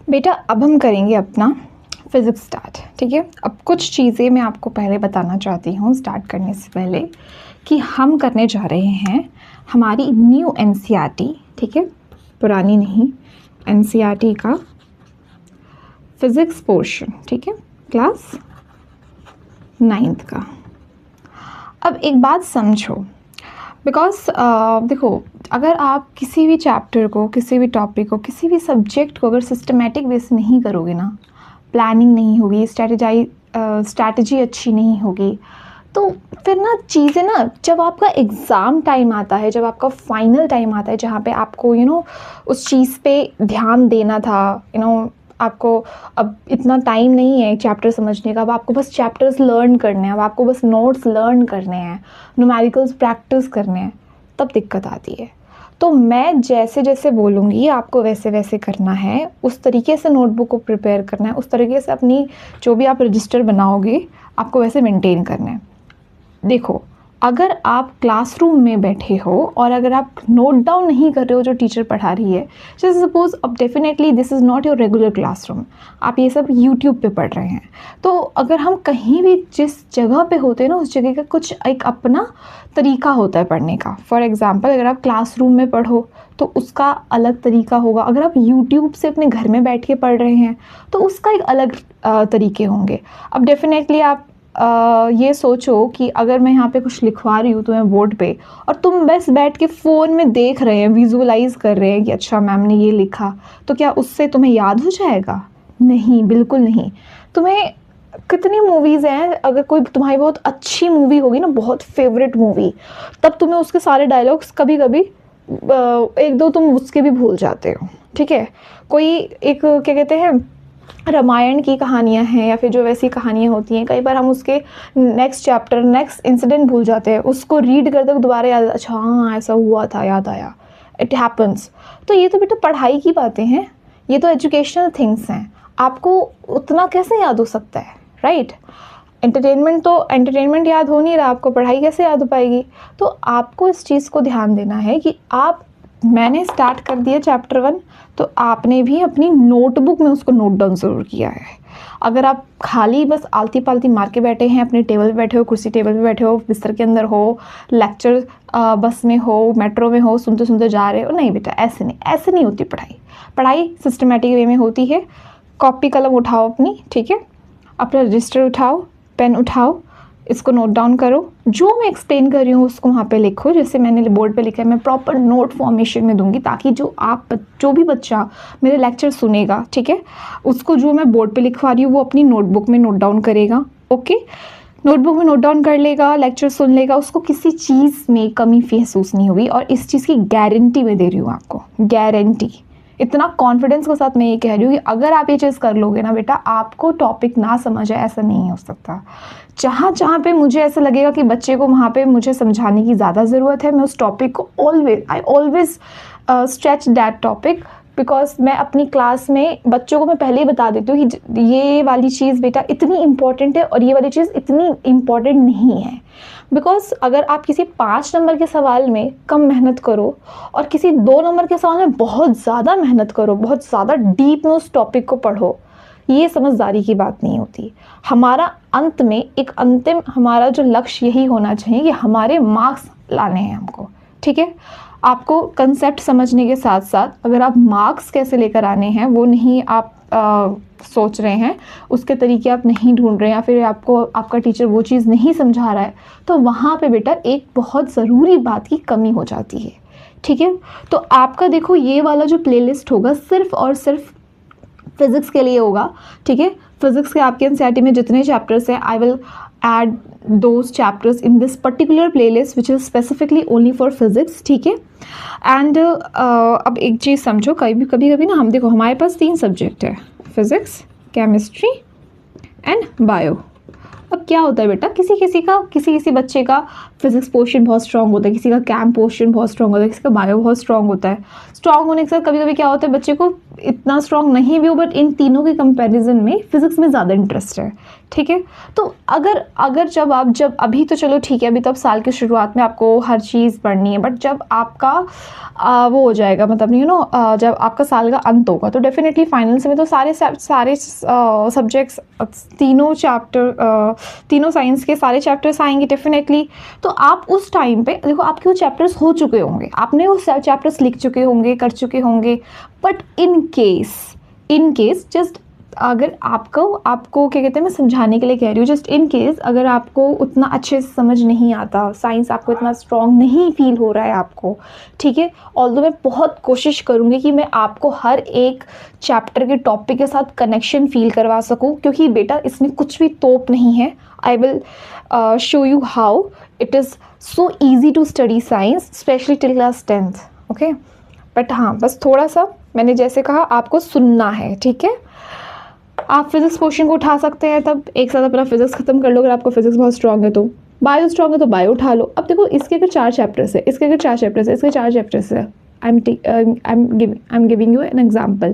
बेटा अब हम करेंगे अपना फिज़िक्स स्टार्ट, ठीक है। अब कुछ चीज़ें मैं आपको पहले बताना चाहती हूँ स्टार्ट करने से पहले कि हम करने जा रहे हैं हमारी न्यू एनसीईआरटी, ठीक है, पुरानी नहीं, एनसीईआरटी का फिज़िक्स पोर्शन, ठीक है, क्लास 9th का। अब एक बात समझो, बिकॉज देखो, अगर आप किसी भी चैप्टर को, किसी भी टॉपिक को, किसी भी सब्जेक्ट को अगर सिस्टमेटिक वे से नहीं करोगे ना, प्लानिंग नहीं होगी, स्ट्रैटेजी अच्छी नहीं होगी, तो फिर ना चीज़ें ना, जब आपका एग्ज़ाम टाइम आता है, जब आपका फाइनल टाइम आता है जहाँ पे आपको उस चीज़ पे ध्यान देना था, आपको अब इतना टाइम नहीं है चैप्टर समझने का, अब आपको बस चैप्टर्स लर्न करने हैं, अब आपको बस नोट्स लर्न करने हैं, न्यूमेरिकल्स प्रैक्टिस करने हैं, तब दिक्कत आती है। तो मैं जैसे जैसे बोलूँगी आपको वैसे वैसे करना है, उस तरीके से नोटबुक को प्रिपेयर करना है, उस तरीके से अपनी जो भी आप रजिस्टर बनाओगे आपको वैसे मेंटेन करना है। देखो, अगर आप क्लासरूम में बैठे हो और अगर आप नोट डाउन नहीं कर रहे हो जो टीचर पढ़ा रही है, जैसे सपोज, अब definitely this is not your regular classroom, आप ये सब यूट्यूब पे पढ़ रहे हैं, तो अगर हम कहीं भी जिस जगह पे होते हैं ना, उस जगह का कुछ एक अपना तरीका होता है पढ़ने का। फॉर एग्ज़ाम्पल, अगर आप क्लासरूम में पढ़ो तो उसका अलग तरीका होगा, अगर आप यूट्यूब से अपने घर में बैठ के पढ़ रहे हैं तो उसका एक अलग तरीके होंगे। अब डेफिनेटली आप ये सोचो कि अगर मैं यहाँ पे कुछ लिखवा रही हूँ तुम्हें बोर्ड पे और तुम बस बैठ के फ़ोन में देख रहे हैं, विजुअलाइज कर रहे हैं कि अच्छा मैम ने ये लिखा, तो क्या उससे तुम्हें याद हो जाएगा? नहीं, बिल्कुल नहीं। तुम्हें कितनी मूवीज़ हैं, अगर कोई तुम्हारी बहुत अच्छी मूवी होगी ना, बहुत फेवरेट मूवी, तब तुम्हें उसके सारे डायलॉग्स कभी कभी एक दो तुम उसके भी भूल जाते हो, ठीक है। कोई एक क्या कहते हैं, रामायण की कहानियाँ हैं या फिर जो वैसी कहानियाँ होती हैं, कई बार हम उसके नेक्स्ट चैप्टर, नेक्स्ट इंसिडेंट भूल जाते हैं, उसको रीड करते वक्त दोबारा याद, अच्छा हाँ ऐसा हुआ था, याद आया, इट हैपन्स। तो ये तो बेटा पढ़ाई की बातें हैं, ये तो एजुकेशनल थिंग्स हैं, आपको उतना कैसे याद हो सकता है, राइट। एंटरटेनमेंट याद हो नहीं रहा, आपको पढ़ाई कैसे याद हो पाएगी? तो आपको इस चीज़ को ध्यान देना है कि मैंने स्टार्ट कर दिया चैप्टर 1, तो आपने भी अपनी नोटबुक में उसको नोट डाउन ज़रूर किया है। अगर आप खाली बस आलती पालती मार के बैठे हैं, अपने टेबल पे बैठे हो, कुर्सी टेबल पे बैठे हो, बिस्तर के अंदर हो, लेक्चर बस में हो, मेट्रो में हो, सुनते सुनते जा रहे हो, नहीं बेटा, ऐसे नहीं होती पढ़ाई सिस्टमेटिक वे में होती है। कॉपी कलम उठाओ अपनी, ठीक है, अपना रजिस्टर उठाओ, पेन उठाओ, इसको नोट डाउन करो, जो मैं एक्सप्लेन कर रही हूँ उसको वहाँ पे लिखो, जैसे मैंने बोर्ड पे लिखा है, मैं प्रॉपर नोट फॉर्मेशन में दूंगी, ताकि जो भी बच्चा मेरे लेक्चर सुनेगा, ठीक है, उसको जो मैं बोर्ड पे लिखवा रही हूँ वो अपनी नोटबुक में नोट डाउन करेगा। ओके, नोटबुक में नोट डाउन कर लेगा, लेक्चर सुन लेगा, उसको किसी चीज़ में कमी महसूस नहीं होगी, और इस चीज़ की गारंटी मैं दे रही हूँ आपको, गारंटी। इतना कॉन्फिडेंस के साथ मैं ये कह रही हूँ कि अगर आप ये चीज़ कर लोगे ना बेटा, आपको टॉपिक ना समझ आए ऐसा नहीं हो सकता। जहाँ पे मुझे ऐसा लगेगा कि बच्चे को वहाँ पे मुझे समझाने की ज़्यादा ज़रूरत है, मैं उस टॉपिक को I always stretch that topic, because मैं अपनी क्लास में बच्चों को मैं पहले ही बता देती हूँ कि ये वाली चीज़ बेटा इतनी इम्पॉर्टेंट है और ये वाली चीज़ इतनी इम्पॉर्टेंट नहीं है। बिकॉज अगर आप किसी 5 नंबर के सवाल में कम मेहनत करो और किसी 2 नंबर के सवाल में बहुत ज़्यादा मेहनत करो, बहुत ज़्यादा डीप में उस टॉपिक को पढ़ो, ये समझदारी की बात नहीं होती। हमारा अंत में एक अंतिम हमारा जो लक्ष्य यही होना चाहिए कि हमारे मार्क्स लाने हैं हमको, ठीक है। आपको कंसेप्ट समझने के साथ साथ अगर आप मार्क्स कैसे लेकर आने हैं वो नहीं आप सोच रहे हैं, उसके तरीके आप नहीं ढूंढ रहे हैं, या फिर आपको आपका टीचर वो चीज़ नहीं समझा रहा है, तो वहाँ पे बेटा एक बहुत ज़रूरी बात की कमी हो जाती है, ठीक है। तो आपका देखो, ये वाला जो प्लेलिस्ट होगा सिर्फ और सिर्फ फिज़िक्स के लिए होगा, ठीक है। फिज़िक्स के आपके एनसीईआरटी में जितने चैप्टर्स हैं, I will add those chapters in this particular playlist which is specifically only for physics, ठीक है। एंड अब एक चीज़ समझो, कभी कभी ना हम देखो, हमारे पास 3 सब्जेक्ट है, फिज़िक्स, केमिस्ट्री एंड बायो। अब क्या होता है बेटा, किसी बच्चे का फिजिक्स पोर्शन बहुत स्ट्रांग होता है, किसी का कैम पोर्शन बहुत स्ट्रांग होता है, किसी का बायो बहुत स्ट्रांग होता है। स्ट्रांग होने के साथ कभी कभी क्या होता है, बच्चे को इतना स्ट्रॉन्ग नहीं भी हो, बट इन तीनों के कंपैरिजन में फिज़िक्स में ज़्यादा इंटरेस्ट है, ठीक है। तो अगर जब अभी तो चलो ठीक है, अभी तो अब साल की शुरुआत में आपको हर चीज़ पढ़नी है, बट जब आपका वो हो जाएगा, मतलब जब आपका साल का अंत होगा, तो डेफिनेटली फाइनल्स में तो सारे सब्जेक्ट्स, तीनों साइंस के सारे चैप्टर्स आएंगे डेफिनेटली। तो आप उस टाइम पे देखो, आपके वो चैप्टर्स हो चुके होंगे, आपने वो चैप्टर्स लिख चुके होंगे, कर चुके होंगे, बट इन केस जस्ट अगर आपको क्या कहते हैं, मैं समझाने के लिए कह रही हूँ, जस्ट इन केस अगर आपको उतना अच्छे से समझ नहीं आता, साइंस आपको इतना स्ट्रॉन्ग नहीं फील हो रहा है आपको, ठीक है। ऑल्दो मैं बहुत कोशिश करूँगी कि मैं आपको हर एक चैप्टर के टॉपिक के साथ कनेक्शन फील करवा सकूँ, क्योंकि बेटा इसमें कुछ भी तोप नहीं है। I will show you how it is so easy to study science, specially till class 10th, okay. But हाँ, बस थोड़ा सा मैंने जैसे कहा आपको सुनना है, ठीक है। आप फिजिक्स पोर्शन को उठा सकते हैं, तब एक साथ अपना फिजिक्स खत्म कर लो। अगर आपको फिजिक्स बहुत स्ट्रॉन्ग है तो बायो स्ट्रॉन्ग है तो बायो उठा लो। अब देखो, इसके अगर 4 चैप्टर्स है, इसके अगर 4 चैप्टर्स है, इसके 4 चैप्टर्स है, I am giving you an example.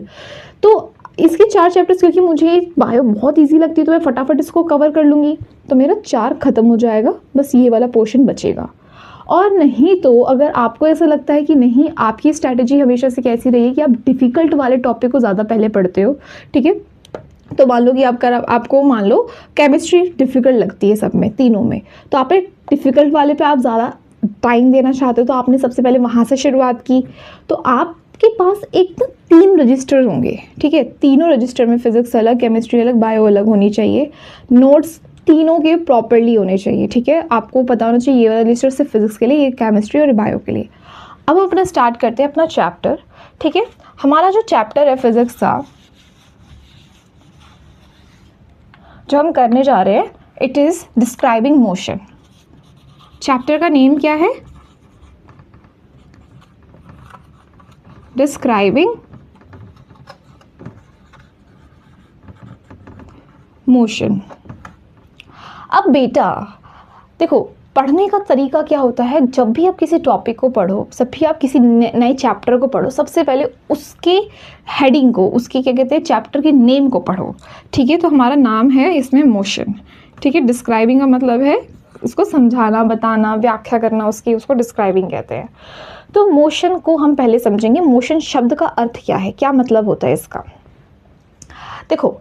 तो इसके 4 चैप्टर्स, क्योंकि मुझे बायो बहुत ईजी लगती है तो मैं फटाफट इसको कवर कर लूँगी, तो मेरा 4 खत्म हो जाएगा, बस ये वाला पोर्शन बचेगा। और नहीं तो अगर आपको ऐसा लगता है कि नहीं, आपकी स्ट्रैटेजी हमेशा से कैसी रही है कि आप डिफ़िकल्ट वाले टॉपिक को ज़्यादा पहले पढ़ते हो, ठीक है। तो मान लो कि आपको मान लो केमिस्ट्री डिफ़िकल्ट लगती है सब में, तीनों में, तो आप डिफ़िकल्ट वाले पे आप ज़्यादा टाइम देना चाहते हो, तो आपने सबसे पहले वहाँ से शुरुआत की। तो आपके पास एक तो 3 रजिस्टर होंगे, ठीक है। तीनों रजिस्टर में फिजिक्स अलग, केमिस्ट्री अलग, बायो अलग होनी चाहिए। नोट्स तीनों के प्रॉपरली होने चाहिए, ठीक है। आपको पता होना चाहिए ये वाला रजिस्टर सिर्फ फिजिक्स के लिए, ये केमिस्ट्री और बायो के लिए। अब अपना स्टार्ट करते हैं अपना चैप्टर, ठीक है। हमारा जो चैप्टर है फिजिक्स का, जो हम करने जा रहे हैं, it is describing motion. Chapter का नेम क्या है? Describing motion. अब बेटा देखो, पढ़ने का तरीका क्या होता है, जब भी आप किसी टॉपिक को पढ़ो, जब भी आप किसी नए चैप्टर को पढ़ो, सबसे पहले उसके हेडिंग को, उसकी क्या कहते हैं, चैप्टर के नेम को पढ़ो, ठीक है। तो हमारा नाम है इसमें मोशन, ठीक है। डिस्क्राइबिंग का मतलब है उसको समझाना, बताना, व्याख्या करना उसकी, उसको डिस्क्राइबिंग कहते हैं। तो मोशन को हम पहले समझेंगे। मोशन शब्द का अर्थ क्या है, क्या मतलब होता है इसका। देखो,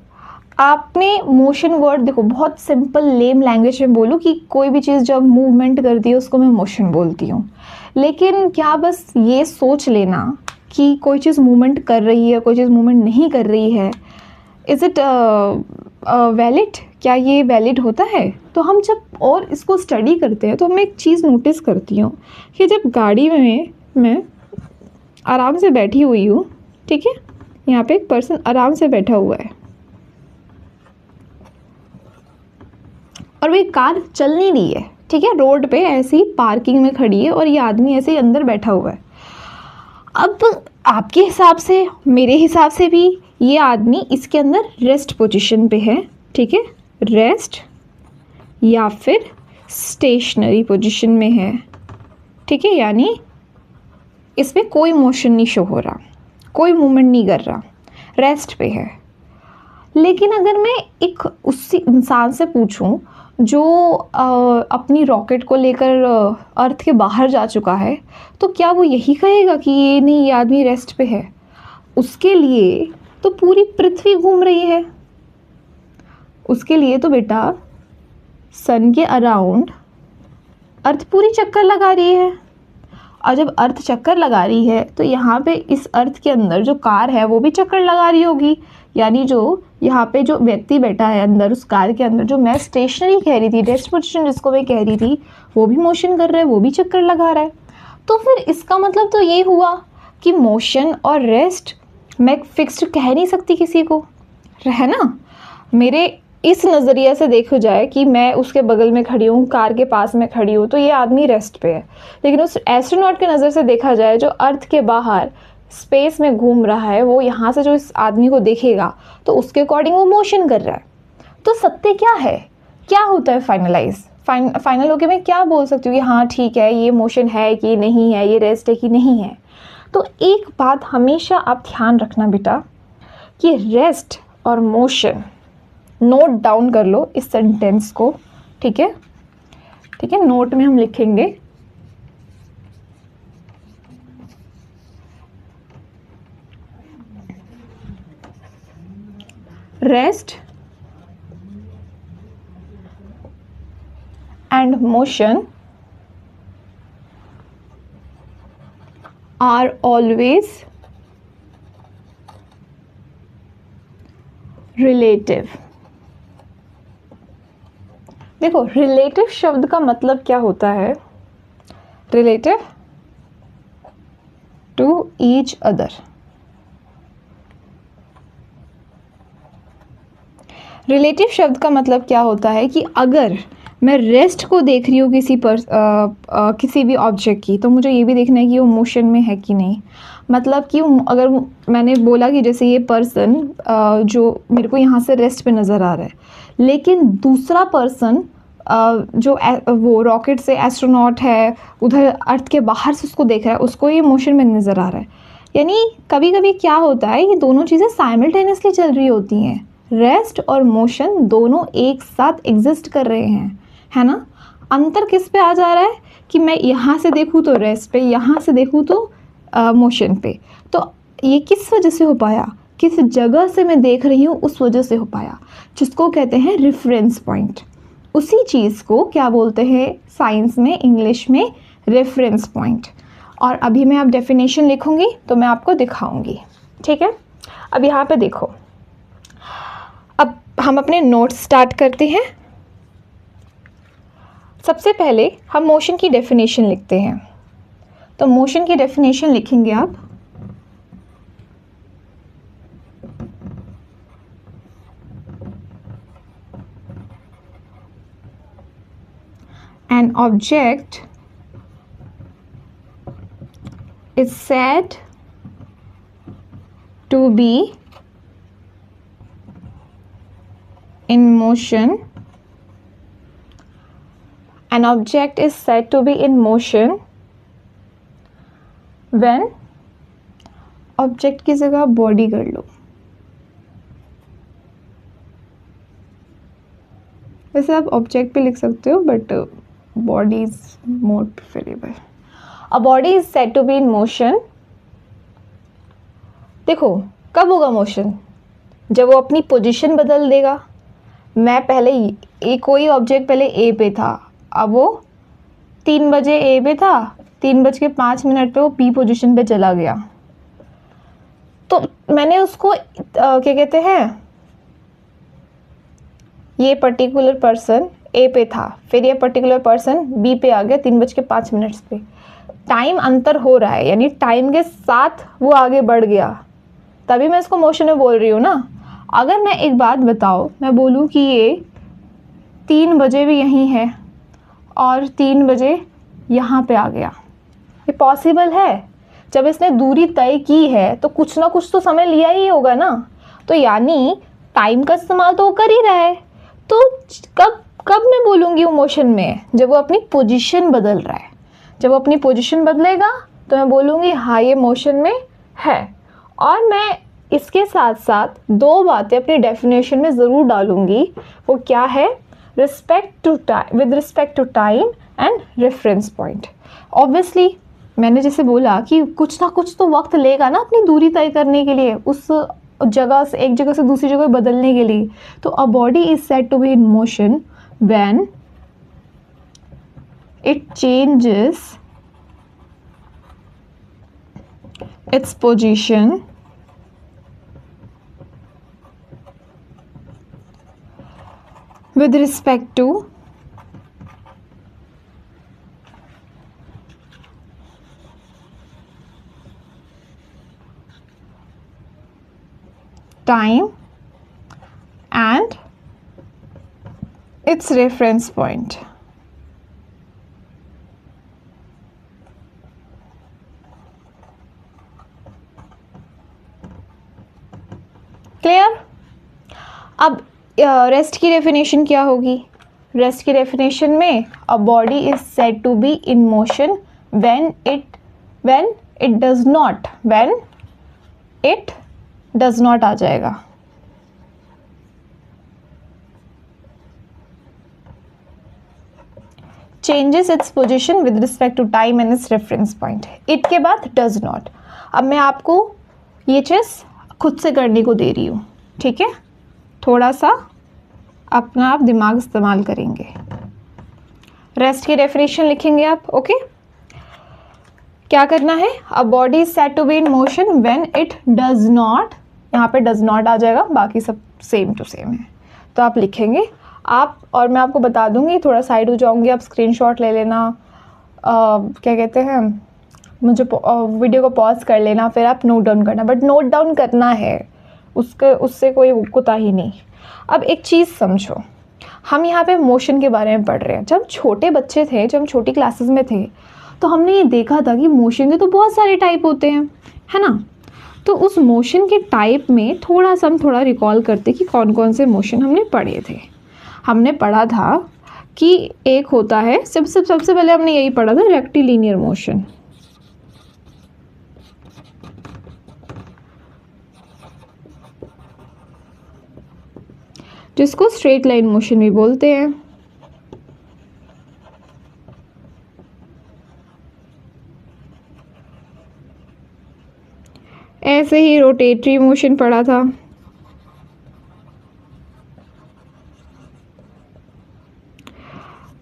आपने मोशन वर्ड, देखो बहुत सिंपल लेम लैंग्वेज में बोलूँ कि कोई भी चीज़ जब मूवमेंट करती है उसको मैं मोशन बोलती हूँ। लेकिन क्या बस ये सोच लेना कि कोई चीज़ मूवमेंट कर रही है, कोई चीज़ मूवमेंट नहीं कर रही है, इज़ इट वैलिड, क्या ये वैलिड होता है? तो हम जब और इसको स्टडी करते हैं तो मैं एक चीज़ नोटिस करती हूँ कि जब गाड़ी में मैं आराम से बैठी हुई हूँ, ठीक है, यहाँ पे एक पर्सन आराम से बैठा हुआ है और वो कार चल नहीं रही है, ठीक है, रोड पे ऐसी पार्किंग में खड़ी है और ये आदमी ऐसे ही अंदर बैठा हुआ है। अब आपके हिसाब से, मेरे हिसाब से भी ये आदमी इसके अंदर रेस्ट पोजीशन पे है, ठीक है, रेस्ट या फिर स्टेशनरी पोजीशन में है, ठीक है, यानी इसमें कोई मोशन नहीं शो हो रहा, कोई मूवमेंट नहीं कर रहा, रेस्ट पे है। लेकिन अगर मैं एक उसी इंसान से पूछूं जो अपनी रॉकेट को लेकर अर्थ के बाहर जा चुका है, तो क्या वो यही कहेगा कि ये नहीं, ये आदमी रेस्ट पे है? उसके लिए तो पूरी पृथ्वी घूम रही है, उसके लिए तो बेटा सन के अराउंड अर्थ पूरी चक्कर लगा रही है। और जब अर्थ चक्कर लगा रही है तो यहाँ पे इस अर्थ के अंदर जो कार है वो भी चक्कर लगा रही होगी, यानी जो यहाँ पे जो व्यक्ति बैठा है अंदर उस कार के अंदर, जो मैं स्टेशनरी कह रही थी, रेस्ट पोजीशन जिसको मैं कह रही थी, वो भी मोशन कर रहा है, वो भी चक्कर लगा रहा है। तो फिर इसका मतलब तो ये हुआ कि मोशन और रेस्ट मैं फिक्स्ड कह नहीं सकती किसी को, है ना। मेरे इस नज़रिए से देखो जाए कि मैं उसके बगल में खड़ी हूँ, कार के पास में खड़ी हूँ, तो ये आदमी रेस्ट पे है। लेकिन उस एस्ट्रोनॉट के नज़र से देखा जाए जो अर्थ के बाहर स्पेस में घूम रहा है, वो यहाँ से जो इस आदमी को देखेगा तो उसके अकॉर्डिंग वो मोशन कर रहा है। तो सत्य क्या है, क्या होता है फाइनल होके मैं क्या बोल सकती हूँ कि हाँ ठीक है, ये मोशन है कि नहीं है, ये रेस्ट है कि नहीं है। तो एक बात हमेशा आप ध्यान रखना बेटा कि रेस्ट और मोशन, नोट डाउन कर लो इस सेंटेंस को, ठीक है, ठीक है, नोट में हम लिखेंगे rest and motion are always relative। देखो रिलेटिव शब्द का मतलब क्या होता है, relative to each other. Relative शब्द का मतलब क्या होता है कि अगर मैं रेस्ट को देख रही हूँ किसी भी ऑब्जेक्ट की, तो मुझे ये भी देखना है कि वो मोशन में है कि नहीं। मतलब कि अगर मैंने बोला कि जैसे ये पर्सन जो मेरे को यहाँ से रेस्ट पे नज़र आ रहा है, लेकिन दूसरा पर्सन जो वो रॉकेट से एस्ट्रोनॉट है, उधर अर्थ के बाहर से उसको देख रहा है, उसको ये मोशन में नज़र आ रहा है। यानी कभी कभी क्या होता है, ये दोनों चीज़ें साइमल्टेनियसली चल रही होती हैं। रेस्ट और मोशन दोनों एक साथ एग्जिस्ट कर रहे हैं, है ना। अंतर किस पे आ जा रहा है कि मैं यहाँ से देखूँ तो रेस्ट पे, यहाँ से देखूँ तो मोशन पे। तो ये किस वजह से हो पाया, किस जगह से मैं देख रही हूँ उस वजह से हो पाया, जिसको कहते हैं रेफरेंस पॉइंट। उसी चीज़ को क्या बोलते हैं साइंस में, इंग्लिश में रेफरेंस पॉइंट। और अभी मैं आप डेफिनेशन लिखूँगी तो मैं आपको दिखाऊँगी, ठीक है। अब यहाँ पे देखो, अब हम अपने नोट्स स्टार्ट करते हैं। सबसे पहले हम मोशन की डेफिनेशन लिखते हैं। तो मोशन की डेफिनेशन लिखेंगे आप, an object is said to be in motion. An object is said to be in motion when, object की जगह बॉडी कर लो। वैसे आप ऑब्जेक्ट पे लिख सकते हो, but body is more preferable. A body is said to be in motion. देखो कब होगा मोशन, जब वो अपनी पोजीशन बदल देगा। मैं पहले कोई ऑब्जेक्ट पहले ए पे था, अब वो 3 बजे ए पे था, 3:05 पे वो बी पोजीशन पे चला गया। तो मैंने उसको क्या कहते हैं, ये पर्टिकुलर पर्सन ए पे था, फिर ये पर्टिकुलर पर्सन बी पे आ गया 3:05 पे। टाइम अंतर हो रहा है, यानी टाइम के साथ वो आगे बढ़ गया, तभी मैं इसको मोशन में बोल रही हूँ ना। अगर मैं एक बात बताओ, मैं बोलूँ कि ये 3 बजे भी यहीं है और 3 बजे यहाँ पे आ गया, ये पॉसिबल है। जब इसने दूरी तय की है तो कुछ ना कुछ तो समय लिया ही होगा ना। तो यानी टाइम का इस्तेमाल तो वो कर ही रहा है। तो कब मैं बोलूँगी वो मोशन में है, जब वो अपनी पोजीशन बदल रहा है। जब वो अपनी पोजीशन बदलेगा तो मैं बोलूँगी हाँ ये मोशन में है। और मैं इसके साथ साथ 2 बातें अपनी डेफिनेशन में ज़रूर डालूँगी। वो क्या है, with respect to time and reference point. Obviously मैंने जैसे बोला कि कुछ ना कुछ तो वक्त लेगा ना अपनी दूरी तय करने के लिए, उस जगह से एक जगह से दूसरी जगह बदलने के लिए। तो a body is said to be in motion when it changes its position with respect to time and its reference point. Clear. अब रेस्ट की डेफिनेशन क्या होगी, रेस्ट की डेफिनेशन में a body is said to be in motion when it does not, when it does not आ जाएगा। Changes its position with respect to time and its reference point. It के बाद does not. अब मैं आपको ये चीज़ खुद से करने को दे रही हूँ, ठीक है? थोड़ा सा अपना आप दिमाग इस्तेमाल करेंगे। रेस्ट की डेफिनेशन लिखेंगे आप, ओके? क्या करना है? A body is said to be in motion when it does not, यहाँ पे डज नॉट आ जाएगा, बाकी सब सेम टू सेम है। तो आप लिखेंगे आप, और मैं आपको बता दूंगी, थोड़ा साइड हो जाऊंगी, आप स्क्रीनशॉट ले लेना, क्या कहते हैं, मुझे वीडियो को पॉज कर लेना, फिर आप नोट डाउन करना, बट नोट डाउन करना है, उससे कोई कोताही नहीं। अब एक चीज़ समझो, हम यहाँ पे मोशन के बारे में पढ़ रहे हैं। जब हम छोटे बच्चे थे, जब हम छोटी क्लासेस में थे, तो हमने ये देखा था कि मोशन के तो बहुत सारे टाइप होते हैं, है ना? तो उस मोशन के टाइप में हम थोड़ा रिकॉल करते कि कौन कौन से मोशन हमने पढ़े थे। हमने पढ़ा था कि एक होता है, सबसे पहले हमने यही पढ़ा था, रेक्टिलिनियर मोशन, जिसको स्ट्रेट लाइन मोशन भी बोलते हैं। ऐसे ही रोटेटरी मोशन पढ़ा था,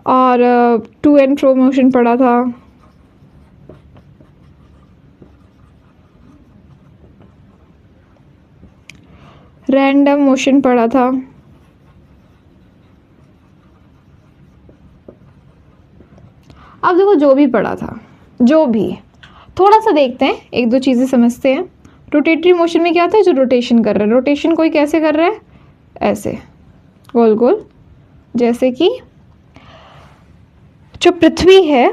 और टू एंड फ्रो मोशन पढ़ा था, रैंडम मोशन पढ़ा था, अब देखो जो भी पढ़ा था, जो भी, थोड़ा सा देखते हैं, एक दो चीज़ें समझते हैं। रोटेटरी मोशन में क्या था? जो रोटेशन कर रहा है, रोटेशन कोई कैसे कर रहा है? ऐसे गोल गोल, जैसे कि जो पृथ्वी है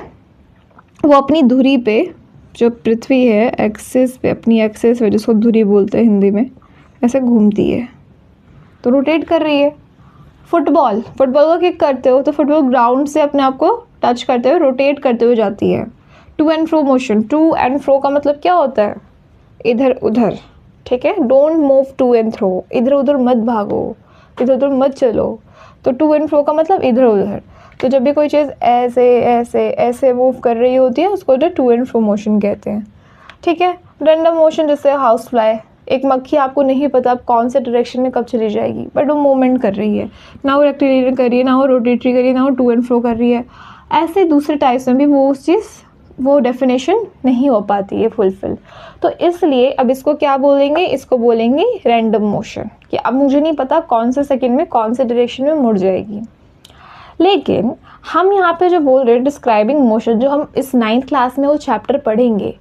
वो अपनी धुरी पे, जो पृथ्वी है एक्सिस पे, अपनी एक्सिस पे, जिसको धुरी बोलते हैं हिंदी में, ऐसे घूमती है, तो रोटेट कर रही है। फुटबॉल को किक करते हो तो फुटबॉल ग्राउंड से अपने आप को टच करते हुए, रोटेट करते हुए जाती है। To and fro motion, to and fro का मतलब क्या होता है? इधर उधर, ठीक है? Don't move to and throw, इधर उधर मत भागो, इधर उधर मत चलो। तो टू एंड फ्रो का मतलब इधर उधर। तो जब भी कोई चीज़ ऐसे ऐसे ऐसे मूव कर रही होती है, उसको टू एंड फ्रो मोशन कहते हैं, ठीक है? रैंडम मोशन, जैसे हाउस फ्लाई, एक मक्खी, आपको नहीं पता आप कौन से डायरेक्शन में कब चली जाएगी, बट वो मूवमेंट कर रही है, ना वो रेक्टिलिनियर कर रही है, ना वो रोटेटरी कर रही है, ना वो टू एंड फ्रो कर रही है। ऐसे दूसरे टाइप्स में भी वो उस चीज़, वो डेफिनेशन नहीं हो पाती है फुलफिल। तो इसलिए अब इसको क्या बोलेंगे? इसको बोलेंगे रैंडम मोशन, कि अब मुझे नहीं पता कौन से सेकंड में कौन से डायरेक्शन में मुड़ जाएगी। लेकिन हम यहाँ पे जो बोल रहे हैं डिस्क्राइबिंग मोशन, जो हम इस 9th क्लास में वो चैप्टर पढ़ेंगे,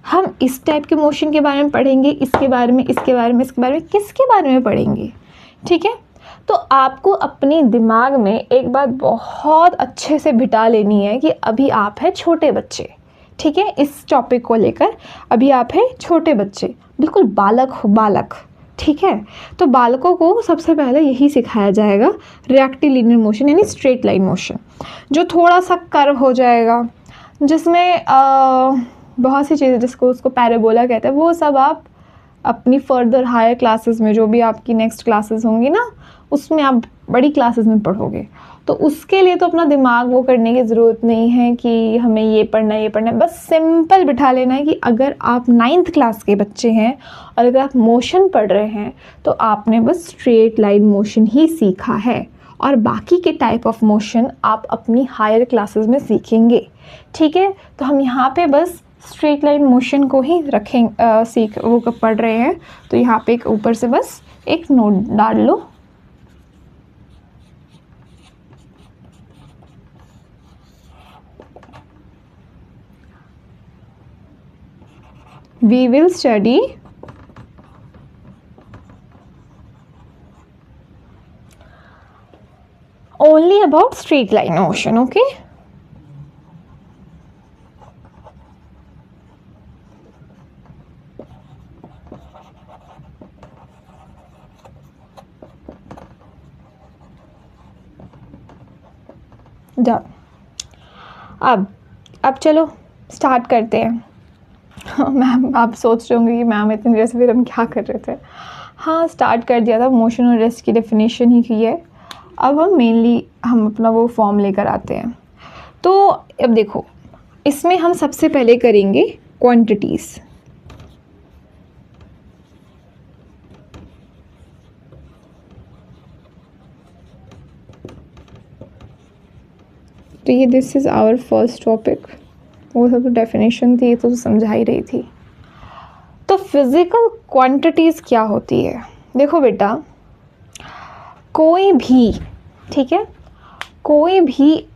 हम इस टाइप के मोशन के बारे में पढ़ेंगे, इसके बारे में, इसके बारे में, इसके बारे में, किसके बारे में पढ़ेंगे, ठीक है? तो आपको अपने दिमाग में एक बात बहुत अच्छे से बिठा लेनी है कि अभी आप हैं छोटे बच्चे, ठीक है? इस टॉपिक को लेकर अभी आप हैं छोटे बच्चे, बिल्कुल बालक हो, बालक, ठीक है? तो बालकों को सबसे पहले यही सिखाया जाएगा, रेक्टिलिनियर मोशन यानी स्ट्रेट लाइन मोशन, जो थोड़ा सा कर्व हो जाएगा, जिसमें बहुत सी चीज़ें, जिसको उसको पैराबोला कहते हैं, वो सब आप अपनी फर्दर हायर क्लासेस में, जो भी आपकी नेक्स्ट क्लासेस होंगी ना, उसमें आप बड़ी क्लासेस में पढ़ोगे। तो उसके लिए तो अपना दिमाग वो करने की ज़रूरत नहीं है कि हमें ये पढ़ना है, ये पढ़ना है। बस सिंपल बिठा लेना है कि अगर आप 9th क्लास के बच्चे हैं और अगर आप मोशन पढ़ रहे हैं, तो आपने बस स्ट्रेट लाइन मोशन ही सीखा है, और बाकी के टाइप ऑफ मोशन आप अपनी हायर क्लासेस में सीखेंगे, ठीक है? तो हम यहाँ पे बस स्ट्रेट लाइन मोशन को ही वो पढ़ रहे हैं। तो यहाँ पे एक ऊपर से बस एक नोट डाल लो, we will study only about straight line motion, okay? Done. अब चलो स्टार्ट करते हैं। मैम आप सोच रहे होंगे कि मैम इतनी देर से फिर हम क्या कर रहे थे। हाँ, स्टार्ट कर दिया था, मोशन और रेस्ट की डेफिनेशन ही की है। अब हम अपना वो फॉर्म लेकर आते हैं। तो अब देखो, इसमें हम सबसे पहले करेंगे क्वांटिटीज़। तो ये this is our first topic. वो सब तो डेफिनेशन थी, तो समझा ही रही थी। तो फिज़िकल क्वांटिटीज़ क्या होती है? देखो बेटा, कोई भी, ठीक है, कोई भी